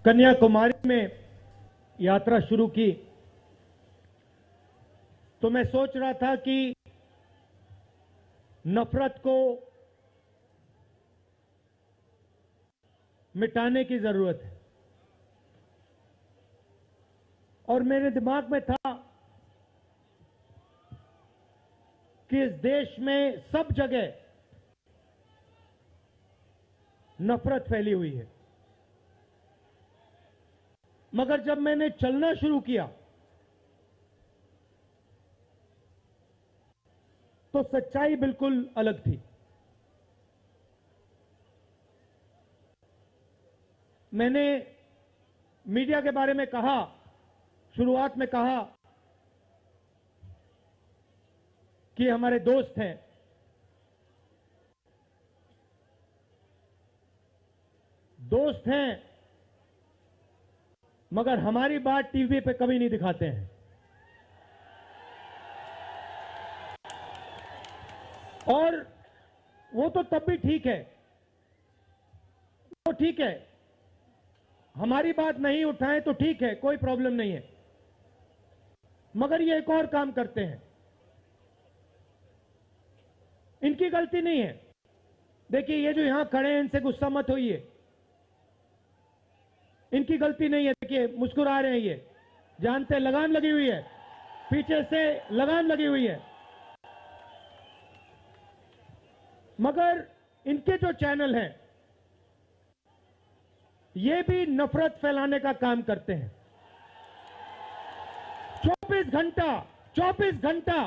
कन्याकुमारी में यात्रा शुरू की तो मैं सोच रहा था कि नफरत को मिटाने की जरूरत है और मेरे दिमाग में था कि इस देश में सब जगह नफरत फैली हुई है, मगर जब मैंने चलना शुरू किया तो सच्चाई बिल्कुल अलग थी। मैंने मीडिया के बारे में कहा, शुरुआत में कहा कि हमारे दोस्त हैं, मगर हमारी बात टीवी पे कभी नहीं दिखाते हैं। और वो तो तब भी ठीक है, वो ठीक है, हमारी बात नहीं उठाएं तो ठीक है, कोई प्रॉब्लम नहीं है, मगर ये एक और काम करते हैं। इनकी गलती नहीं है। देखिए, ये जो यहां खड़े हैं, इनसे गुस्सा मत होइए, इनकी गलती नहीं है। देखिए, मुस्कुरा रहे हैं, ये जानते हैं लगाम लगी हुई है, पीछे से लगाम लगी हुई है, मगर इनके जो चैनल हैं ये भी नफरत फैलाने का काम करते हैं। 24 घंटा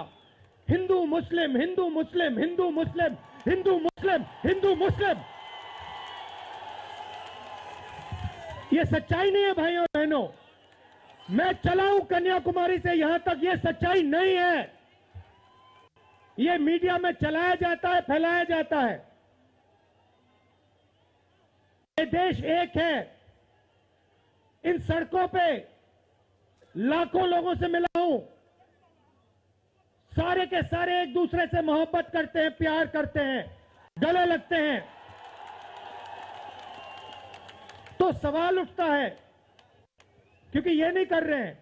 हिंदू मुस्लिम, हिंदू मुस्लिम, हिंदू मुस्लिम, हिंदू मुस्लिम, हिंदू मुस्लिम। ये सच्चाई नहीं है भाइयों और बहनों। मैं चला हूं कन्याकुमारी से यहां तक, ये सच्चाई नहीं है। ये मीडिया में चलाया जाता है, फैलाया जाता है। ये देश एक है। इन सड़कों पे लाखों लोगों से मिला हूं, सारे के सारे एक दूसरे से मोहब्बत करते हैं, प्यार करते हैं, गले लगते हैं। तो सवाल उठता है, क्योंकि ये नहीं कर रहे हैं,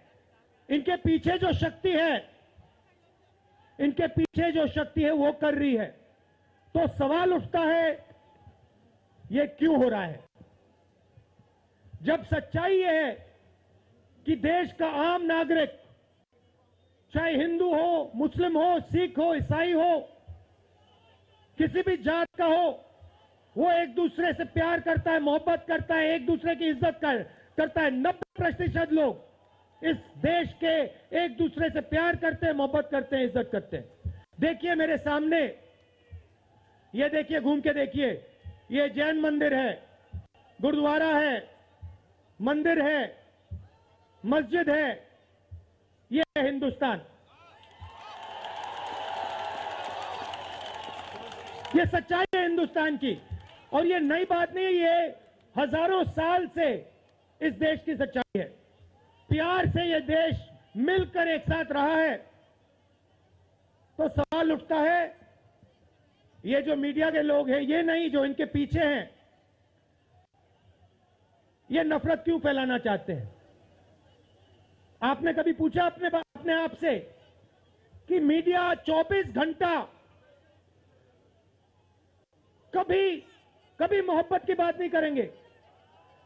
इनके पीछे जो शक्ति है, इनके पीछे जो शक्ति है वो कर रही है। तो सवाल उठता है, ये क्यों हो रहा है? जब सच्चाई ये है कि देश का आम नागरिक, चाहे हिंदू हो, मुस्लिम हो, सिख हो, ईसाई हो, किसी भी जात का हो, वो एक दूसरे से प्यार करता है, मोहब्बत करता है, एक दूसरे की इज्जत करता है। 90% लोग इस देश के एक दूसरे से प्यार करते हैं, मोहब्बत करते हैं, इज्जत करते हैं। देखिए मेरे सामने, ये देखिए, घूम के देखिए, ये जैन मंदिर है, गुरुद्वारा है, मंदिर है, मस्जिद है। ये है हिंदुस्तान। ये सच्चाई है हिंदुस्तान की, और ये नई बात नहीं है, ये हजारों साल से इस देश की सच्चाई है। प्यार से ये देश मिलकर एक साथ रहा है। तो सवाल उठता है, ये जो मीडिया के लोग हैं, ये नहीं, जो इनके पीछे हैं, ये नफरत क्यों फैलाना चाहते हैं? आपने कभी पूछा अपने आप से कि मीडिया 24 घंटा कभी मोहब्बत की बात नहीं करेंगे?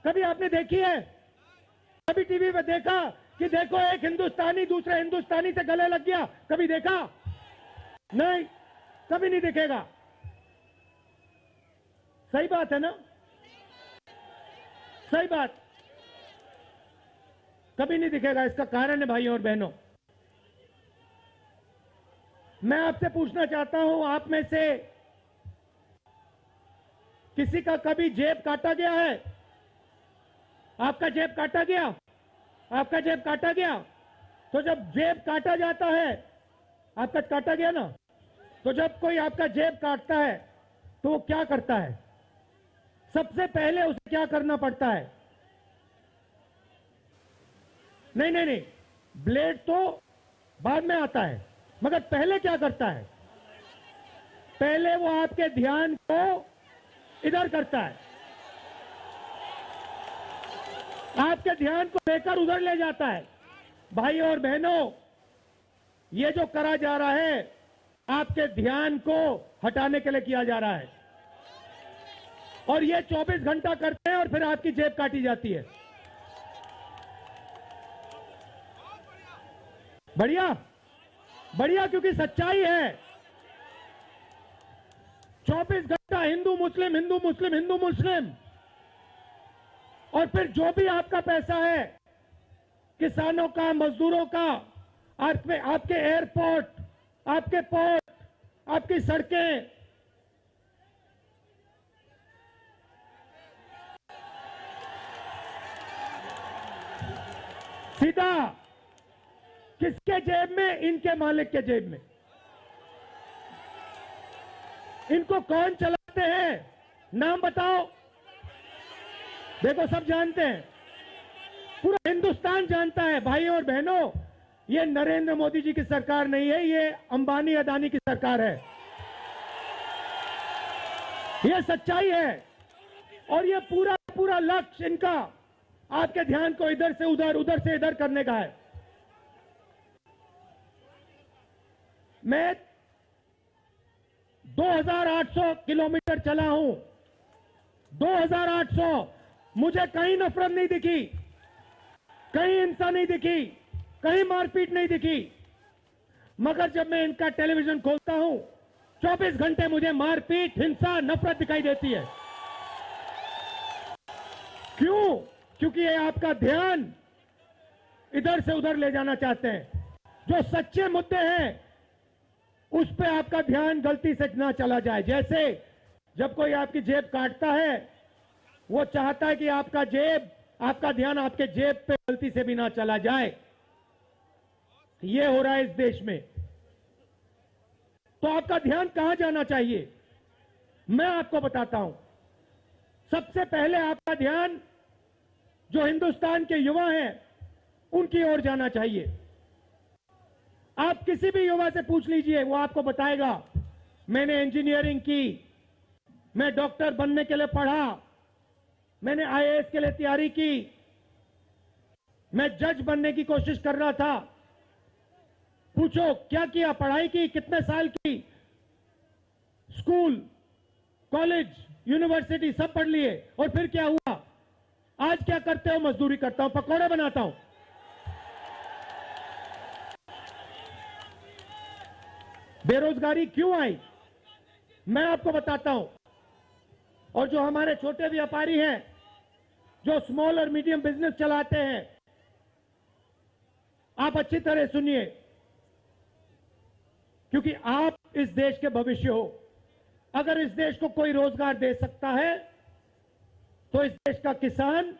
कभी आपने देखी है? कभी टीवी पे देखा कि देखो एक हिंदुस्तानी दूसरे हिंदुस्तानी से गले लग गया? कभी देखा? नहीं, कभी नहीं दिखेगा। सही बात है ना? सही बात, कभी नहीं दिखेगा। इसका कारण है भाइयों और बहनों, मैं आपसे पूछना चाहता हूं, आप में से किसी का कभी जेब काटा गया है? आपका जेब काटा गया? आपका जेब काटा गया? तो जब जेब काटा जाता है, आपका काटा गया ना, तो जब कोई आपका जेब काटता है तो वो क्या करता है? सबसे पहले उसे क्या करना पड़ता है? नहीं, ब्लेड तो बाद में आता है, मगर पहले क्या करता है? पहले वो आपके ध्यान को इधर करता है। आपके ध्यान को लेकर उधर ले जाता है। भाई और बहनों, ये जो करा जा रहा है आपके ध्यान को हटाने के लिए किया जा रहा है, और ये 24 घंटा करते हैं और फिर आपकी जेब काटी जाती है। बढ़िया बढ़िया, क्योंकि सच्चाई है। 24 घंटा हिंदू मुस्लिम हिंदू मुस्लिम हिंदू मुस्लिम, और फिर जो भी आपका पैसा है, किसानों का, मजदूरों का, आपके एयरपोर्ट, आपके पोर्ट, आपकी सड़कें, सीधा किसके जेब में? इनके मालिक के जेब में। इनको कौन चलाते हैं? नाम बताओ। देखो, सब जानते हैं, पूरा हिंदुस्तान जानता है। भाई और बहनों, ये नरेंद्र मोदी जी की सरकार नहीं है, ये अंबानी अदानी की सरकार है। ये सच्चाई है, और ये पूरा पूरा लक्ष्य इनका आपके ध्यान को इधर से उधर, उधर से इधर करने का है। मैं 2800 किलोमीटर चला हूं, 2800। मुझे कहीं नफरत नहीं दिखी, कहीं हिंसा नहीं दिखी, कहीं मारपीट नहीं दिखी। मगर जब मैं इनका टेलीविजन खोलता हूं, 24 घंटे मुझे मारपीट, हिंसा, नफरत दिखाई देती है। क्यों? क्योंकि ये आपका ध्यान इधर से उधर ले जाना चाहते हैं। जो सच्चे मुद्दे हैं उस पे आपका ध्यान गलती से ना चला जाए। जैसे जब कोई आपकी जेब काटता है, वो चाहता है कि आपका ध्यान आपके जेब पे गलती से भी ना चला जाए। ये हो रहा है इस देश में। तो आपका ध्यान कहां जाना चाहिए, मैं आपको बताता हूं। सबसे पहले आपका ध्यान जो हिंदुस्तान के युवा हैं उनकी ओर जाना चाहिए। आप किसी भी युवा से पूछ लीजिए, वो आपको बताएगा, मैंने इंजीनियरिंग की, मैं डॉक्टर बनने के लिए पढ़ा, मैंने आईएएस के लिए तैयारी की, मैं जज बनने की कोशिश कर रहा था। पूछो क्या किया, पढ़ाई की, कितने साल की, स्कूल, कॉलेज, यूनिवर्सिटी सब पढ़ लिए, और फिर क्या हुआ? आज क्या करते हो? मजदूरी करता हूं, पकौड़े बनाता हूं। बेरोजगारी क्यों आई, मैं आपको बताता हूं। और जो हमारे छोटे व्यापारी हैं, जो स्मॉल और मीडियम बिजनेस चलाते हैं, आप अच्छी तरह सुनिए, क्योंकि आप इस देश के भविष्य हो। अगर इस देश को कोई रोजगार दे सकता है तो इस देश का किसान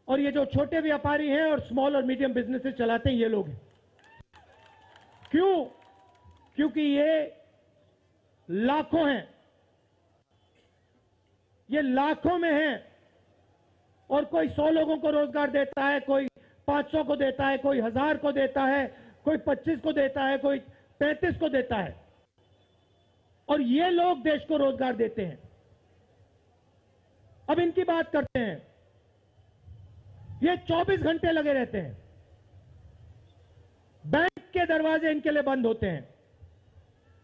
और ये जो छोटे व्यापारी हैं और स्मॉल और मीडियम बिजनेसेस चलाते हैं, ये लोग हैं। क्यों? क्योंकि ये लाखों हैं, ये लाखों में हैं, और कोई 100 लोगों को रोजगार देता है, कोई 500 को देता है, कोई 1000 को देता है, कोई 25 को देता है, कोई 35 को देता है, और ये लोग देश को रोजगार देते हैं। अब इनकी बात करते हैं। ये 24 घंटे लगे रहते हैं, बैंक के दरवाजे इनके लिए बंद होते हैं।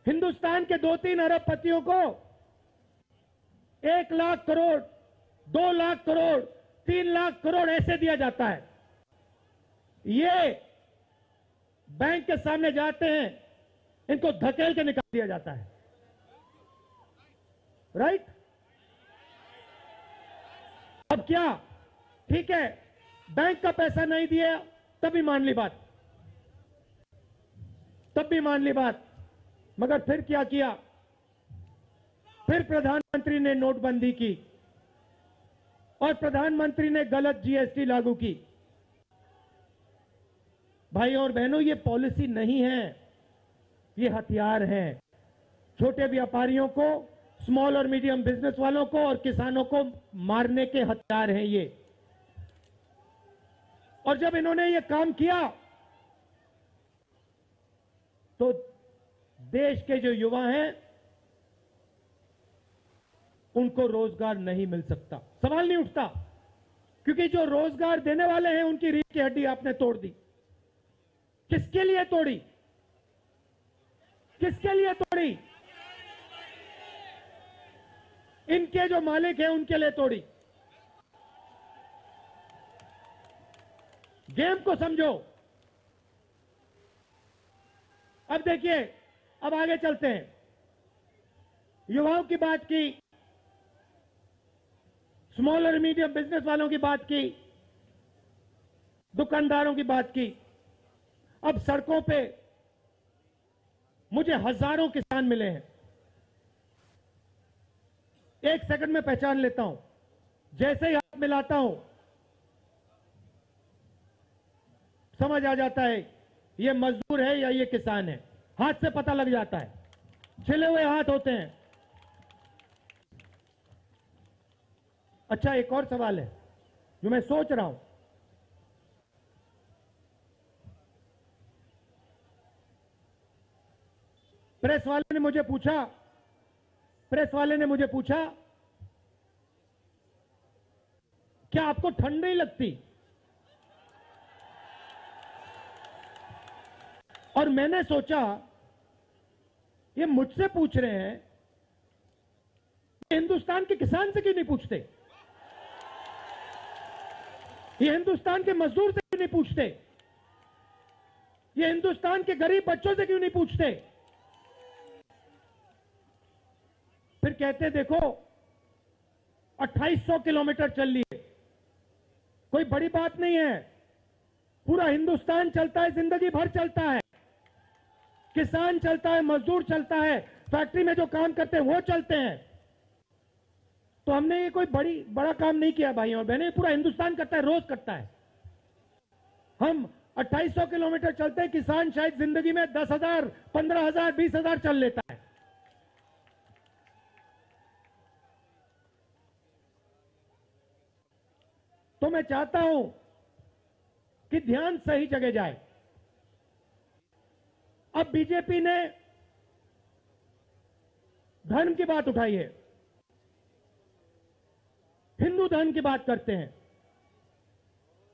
हिंदुस्तान के 2-3 अरबपतियों को 1 लाख करोड़, 2 लाख करोड़, 3 लाख करोड़ ऐसे दिया जाता है। ये बैंक के सामने जाते हैं, इनको धकेल के निकाल दिया जाता है। राइट? अब क्या? ठीक है, बैंक का पैसा नहीं दिया तब भी मान ली बात, तब भी मान ली बात। मगर फिर क्या किया? फिर प्रधानमंत्री ने नोटबंदी की और प्रधानमंत्री ने गलत जीएसटी लागू की। भाई और बहनों, ये पॉलिसी नहीं है, ये हथियार है। छोटे व्यापारियों को, स्मॉल और मीडियम बिजनेस वालों को और किसानों को मारने के हथियार हैं ये। और जब इन्होंने ये काम किया तो देश के जो युवा हैं उनको रोजगार नहीं मिल सकता, सवाल नहीं उठता। क्योंकि जो रोजगार देने वाले हैं उनकी रीढ़ की हड्डी आपने तोड़ दी। किसके लिए तोड़ी? किसके लिए तोड़ी? इनके जो मालिक हैं उनके लिए तोड़ी। गेम को समझो। अब देखिए, अब आगे चलते हैं। युवाओं की बात की, स्मॉल और मीडियम बिजनेस वालों की बात की, दुकानदारों की बात की। अब सड़कों पे मुझे हजारों किसान मिले हैं। एक सेकंड में पहचान लेता हूं, जैसे ही हाथ मिलाता हूं समझ आ जाता है ये मजदूर है या ये किसान है। हाथ से पता लग जाता है, छिले हुए हाथ होते हैं। अच्छा, एक और सवाल है जो मैं सोच रहा हूं। प्रेस वाले ने मुझे पूछा क्या आपको ठंड नहीं लगती? और मैंने सोचा ये मुझसे पूछ रहे हैं, हिंदुस्तान के किसान से क्यों नहीं पूछते? ये हिंदुस्तान के मजदूर से क्यों नहीं पूछते? ये हिंदुस्तान के गरीब बच्चों से क्यों नहीं पूछते? फिर कहते देखो 2800 किलोमीटर चल लिए, कोई बड़ी बात नहीं है। पूरा हिंदुस्तान चलता है, जिंदगी भर चलता है। किसान चलता है, मजदूर चलता है, फैक्ट्री में जो काम करते हैं वो चलते हैं। तो हमने ये कोई बड़ा काम नहीं किया भाई और बहनें, पूरा हिंदुस्तान करता है, रोज करता है। हम 2800 किलोमीटर चलते हैं, किसान शायद जिंदगी में 10,000, 15,000, 20,000 चल लेता है। तो मैं चाहता हूं कि ध्यान सही जगह जाए। अब बीजेपी ने धर्म की बात उठाई है, हिंदू धर्म की बात करते हैं।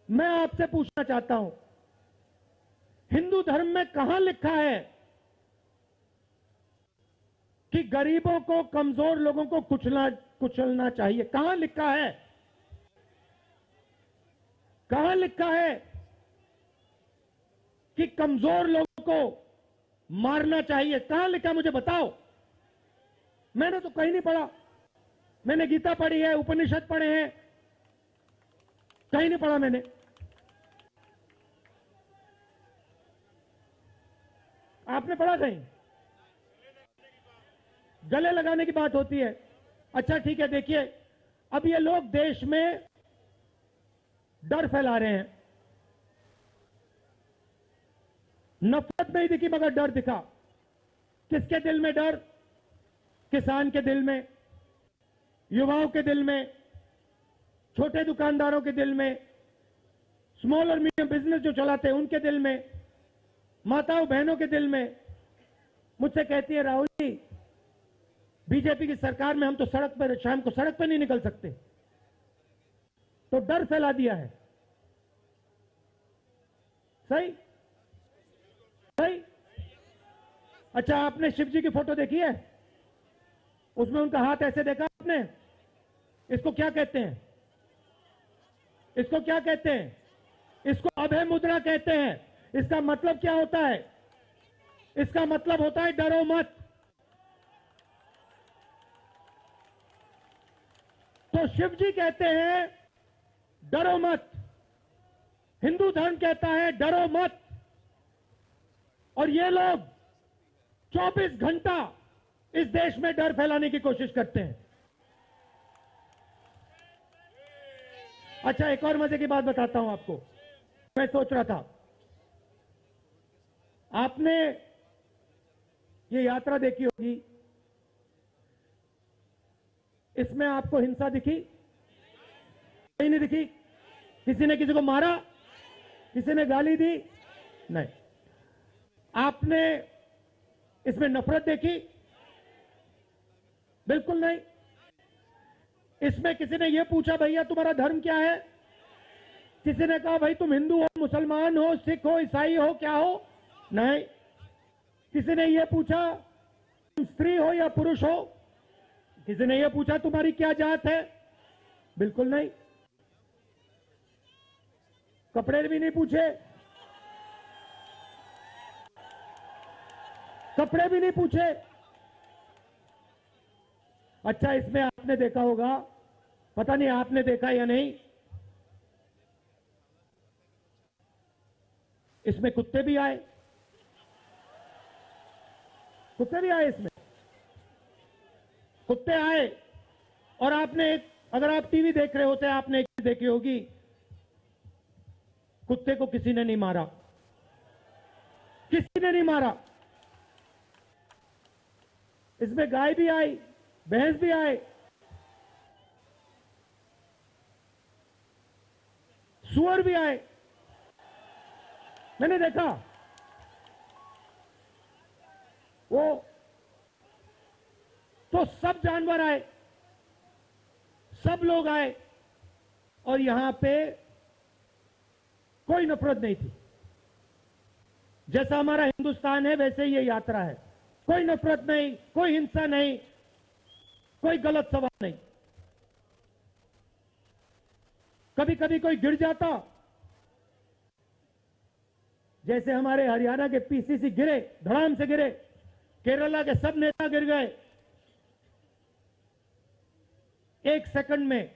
मैं आपसे पूछना चाहता हूं, हिंदू धर्म में कहां लिखा है कि गरीबों को, कमजोर लोगों को कुचलना चाहिए? कहां लिखा है? कहां लिखा है कि कमजोर लोगों को मारना चाहिए? कहां लिखा, मुझे बताओ। मैंने तो कहीं नहीं पढ़ा। मैंने गीता पढ़ी है, उपनिषद पढ़े हैं, कहीं नहीं पढ़ा मैंने। आपने पढ़ा कहीं? गले लगाने की बात होती है। अच्छा ठीक है, देखिए अब ये लोग देश में डर फैला रहे हैं। नफरत नहीं दिखी मगर डर दिखा। किसके दिल में डर? किसान के दिल में, युवाओं के दिल में, छोटे दुकानदारों के दिल में, स्मॉल और मीडियम बिजनेस जो चलाते हैं उनके दिल में, माताओं बहनों के दिल में। मुझसे कहती है राहुल जी, बीजेपी की सरकार में हम तो सड़क पर, शाम को सड़क पर नहीं निकल सकते। तो डर फैला दिया है। सही? सही? अच्छा, आपने शिव जी की फोटो देखी है? उसमें उनका हाथ ऐसे देखा आपने? इसको क्या कहते हैं? इसको क्या कहते हैं? इसको अभय मुद्रा कहते हैं। इसका मतलब क्या होता है? इसका मतलब होता है डरो मत। तो शिव जी कहते हैं डरो मत, हिंदू धर्म कहता है डरो मत, और ये लोग 24 घंटा इस देश में डर फैलाने की कोशिश करते हैं। अच्छा, एक और मजे की बात बताता हूं आपको। मैं सोच रहा था, आपने ये यात्रा देखी होगी, इसमें आपको हिंसा दिखी? कहीं नहीं दिखी? किसी ने किसी को मारा? किसी ने गाली दी? नहीं। आपने इसमें नफरत देखी? बिल्कुल नहीं। इसमें किसी ने यह पूछा भैया तुम्हारा धर्म क्या है? किसी ने कहा भाई तुम हिंदू हो, मुसलमान हो, सिख हो, ईसाई हो, क्या हो? नहीं। किसी ने यह पूछा तुम स्त्री हो या पुरुष हो? किसी ने यह पूछा तुम्हारी क्या जात है? बिल्कुल नहीं। कपड़े भी नहीं पूछे, कपड़े भी नहीं पूछे। अच्छा, इसमें आपने देखा होगा, पता नहीं आपने देखा या नहीं, इसमें कुत्ते भी आए, कुत्ते भी आए इसमें, कुत्ते आए। और आपने अगर आप टीवी देख रहे होते आपने एक चीज देखी होगी, कुत्ते को किसी ने नहीं मारा, किसी ने नहीं मारा। इसमें गाय भी आई, भैंस भी आए, सुअर भी आए, मैंने देखा। वो तो सब जानवर आए, सब लोग आए, और यहां पे कोई नफरत नहीं थी। जैसा हमारा हिंदुस्तान है वैसे ही ये यात्रा है, कोई नफरत नहीं, कोई हिंसा नहीं, कोई गलत सवाल नहीं। कभी कभी कोई गिर जाता, जैसे हमारे हरियाणा के पीसीसी गिरे, धड़ाम से गिरे, केरला के सब नेता गिर गए, 1 सेकंड में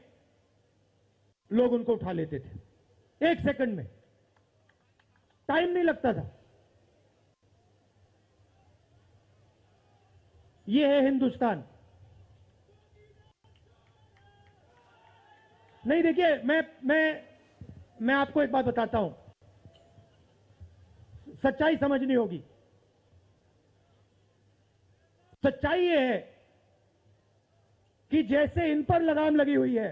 लोग उनको उठा लेते थे, 1 सेकंड में, टाइम नहीं लगता था। ये है हिंदुस्तान। नहीं, देखिए, मैं आपको एक बात बताता हूं, सच्चाई समझनी होगी। सच्चाई ये है कि जैसे इन पर लगाम लगी हुई है,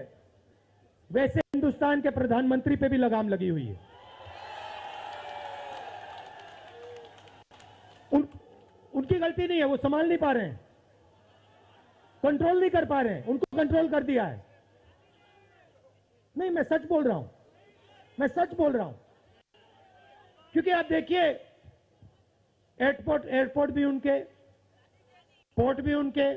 वैसे हिंदुस्तान के प्रधानमंत्री पे भी लगाम लगी हुई है। उनकी गलती नहीं है, वो संभाल नहीं पा रहे हैं, कंट्रोल नहीं कर पा रहे हैं, उनको कंट्रोल कर दिया है। नहीं, मैं सच बोल रहा हूं, मैं सच बोल रहा हूं। क्योंकि आप देखिए, एयरपोर्ट भी उनके, पोर्ट भी उनके,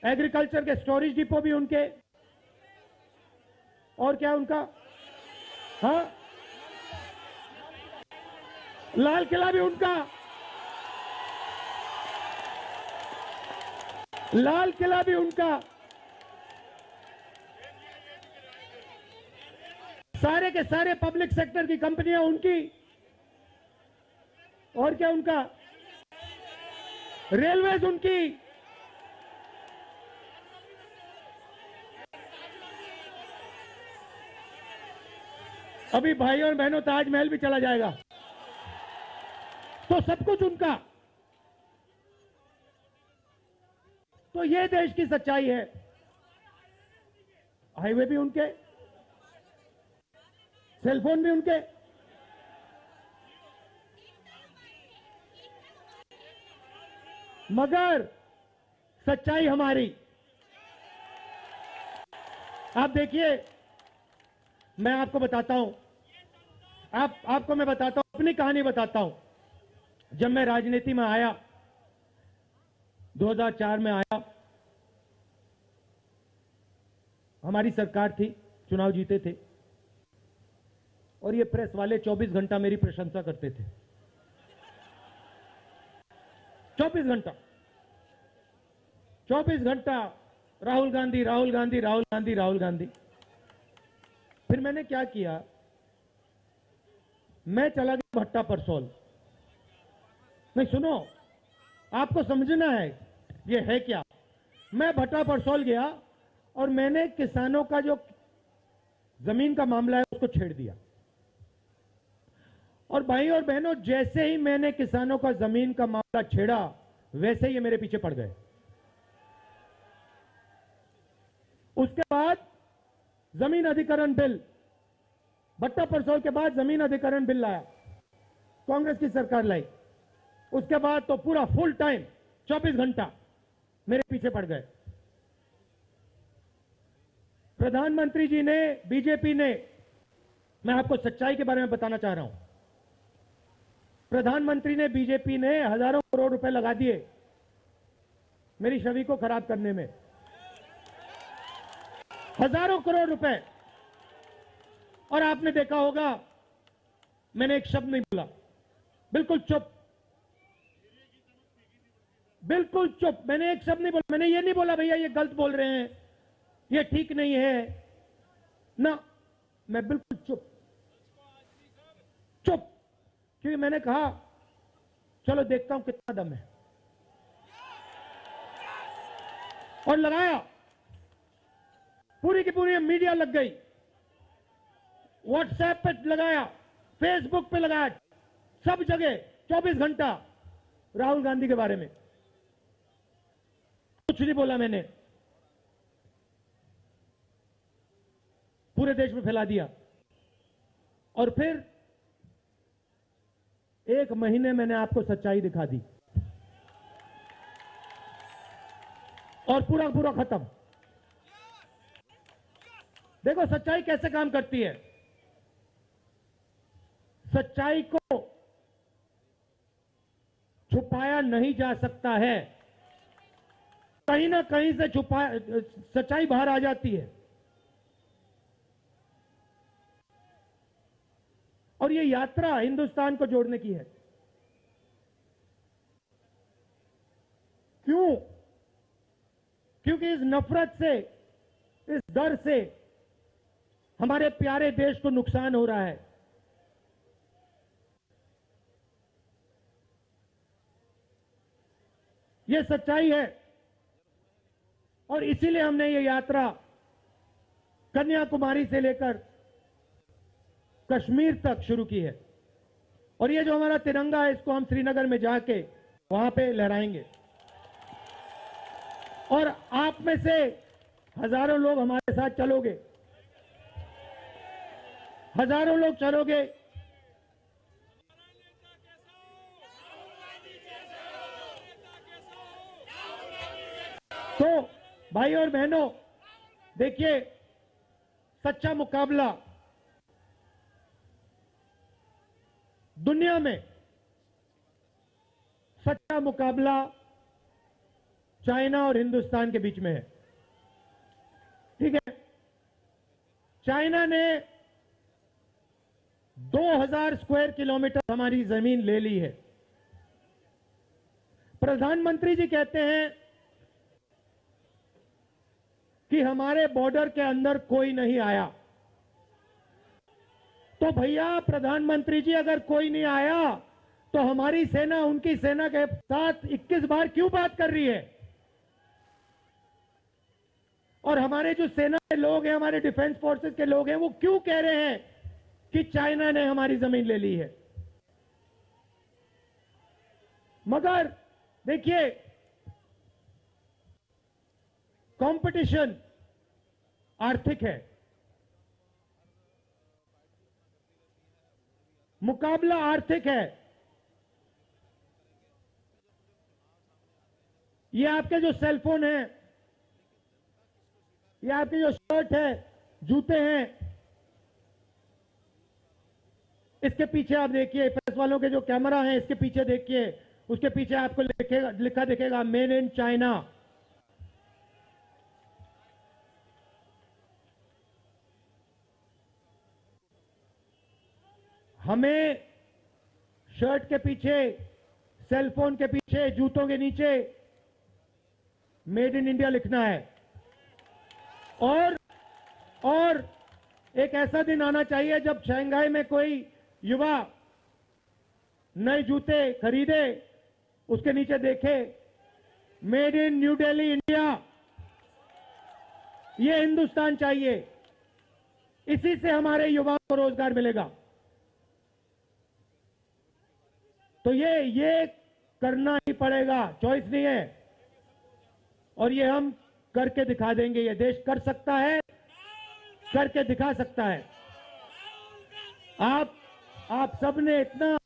एग्रीकल्चर के स्टोरेज डिपो भी उनके, और क्या उनका, हाँ, लाल किला भी उनका, लाल किला भी उनका, सारे के सारे पब्लिक सेक्टर की कंपनियां उनकी, और क्या उनका, रेलवेज उनकी, अभी भाइयों और बहनों ताजमहल भी चला जाएगा, तो सब कुछ उनका। तो ये देश की सच्चाई है। हाईवे भी उनके, सेलफोन भी उनके, मगर सच्चाई हमारी। आप देखिए, मैं आपको बताता हूं, आपको मैं बताता हूं, अपनी कहानी बताता हूं। जब मैं राजनीति में आया, 2004 में आया, हमारी सरकार थी, चुनाव जीते थे, और ये प्रेस वाले 24 घंटा मेरी प्रशंसा करते थे, 24 घंटा, 24 घंटा, राहुल गांधी, राहुल गांधी, राहुल गांधी, राहुल गांधी। फिर मैंने क्या किया, मैं चला गया भट्टा परसोल। नहीं, सुनो, आपको समझना है ये है क्या। मैं भट्टा परसोल गया और मैंने किसानों का जो जमीन का मामला है उसको छेड़ दिया। और भाई और बहनों, जैसे ही मैंने किसानों का जमीन का मामला छेड़ा, वैसे ही ये मेरे पीछे पड़ गए। उसके बाद जमीन अधिग्रहण बिल, भट्टा परसोल के बाद जमीन अधिग्रहण बिल लाया, कांग्रेस की सरकार लाई। उसके बाद तो पूरा फुल टाइम 24 घंटा मेरे पीछे पड़ गए। प्रधानमंत्री जी ने, बीजेपी ने, मैं आपको सच्चाई के बारे में बताना चाह रहा हूं। प्रधानमंत्री ने, बीजेपी ने हजारों करोड़ रुपए लगा दिए मेरी छवि को खराब करने में। हजारों करोड़ रुपए। और आपने देखा होगा, मैंने एक शब्द नहीं बोला, बिल्कुल चुप, बिल्कुल चुप। मैंने एक शब्द नहीं बोला। मैंने ये नहीं बोला भैया ये गलत बोल रहे हैं, ये ठीक नहीं है ना, मैं बिल्कुल चुप, चुप। क्योंकि मैंने कहा चलो देखता हूं कितना दम है, और लगाया। पूरी की पूरी मीडिया लग गई, व्हाट्सएप पे लगाया, फेसबुक पे लगाया, सब जगह 24 घंटा राहुल गांधी के बारे में। कुछ नहीं बोला मैंने, पूरे देश में फैला दिया। और फिर एक महीने मैंने आपको सच्चाई दिखा दी, और पूरा पूरा खत्म। देखो सच्चाई कैसे काम करती है। सच्चाई को छुपाया नहीं जा सकता है, कहीं ना कहीं से सच्चाई बाहर आ जाती है। और ये यात्रा हिंदुस्तान को जोड़ने की है। क्यों? क्योंकि इस नफरत से, इस डर से हमारे प्यारे देश को नुकसान हो रहा है। ये सच्चाई है, और इसीलिए हमने ये यात्रा कन्याकुमारी से लेकर कश्मीर तक शुरू की है। और ये जो हमारा तिरंगा है, इसको हम श्रीनगर में जाके वहां पे लहराएंगे। और आप में से हजारों लोग हमारे साथ चलोगे, हजारों लोग चलोगे। तो भाई और बहनों, देखिए, सच्चा मुकाबला दुनिया में, सच्चा मुकाबला चाइना और हिंदुस्तान के बीच में है। ठीक है, चाइना ने 2000 स्क्वायर किलोमीटर हमारी जमीन ले ली है। प्रधानमंत्री जी कहते हैं कि हमारे बॉर्डर के अंदर कोई नहीं आया। तो भैया प्रधानमंत्री जी, अगर कोई नहीं आया तो हमारी सेना उनकी सेना के साथ 21 बार क्यों बात कर रही है? और हमारे जो सेना के लोग हैं, हमारे डिफेंस फोर्सेस के लोग हैं, वो क्यों कह रहे हैं कि चाइना ने हमारी जमीन ले ली है? मगर देखिए, कंपटीशन आर्थिक है, मुकाबला आर्थिक है। ये आपके जो सेलफोन है, ये आपके जो शर्ट है, जूते हैं, इसके पीछे आप देखिए, प्रेस वालों के जो कैमरा है, इसके पीछे देखिए, उसके पीछे आपको लिखा दिखेगा मेड इन चाइना। हमें शर्ट के पीछे, सेलफोन के पीछे, जूतों के नीचे मेड इन इंडिया लिखना है। और एक ऐसा दिन आना चाहिए जब शंघाई में कोई युवा नए जूते खरीदे, उसके नीचे देखे made in new Delhi India. ये हिंदुस्तान चाहिए, इसी से हमारे युवाओं को रोजगार मिलेगा। तो ये करना ही पड़ेगा, चॉइस नहीं है। और ये हम करके दिखा देंगे। ये देश कर सकता है, करके दिखा सकता है। आप सबने इतना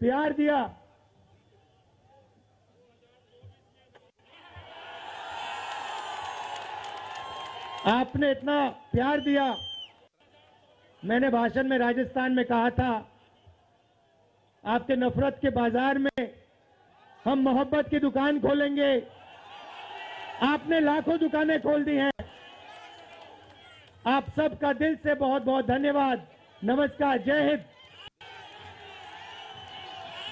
प्यार दिया, आपने इतना प्यार दिया। मैंने भाषण में राजस्थान में कहा था, आपके नफरत के बाजार में हम मोहब्बत की दुकान खोलेंगे। आपने लाखों दुकानें खोल दी हैं। आप सबका दिल से बहुत बहुत धन्यवाद। नमस्कार, जय हिंद।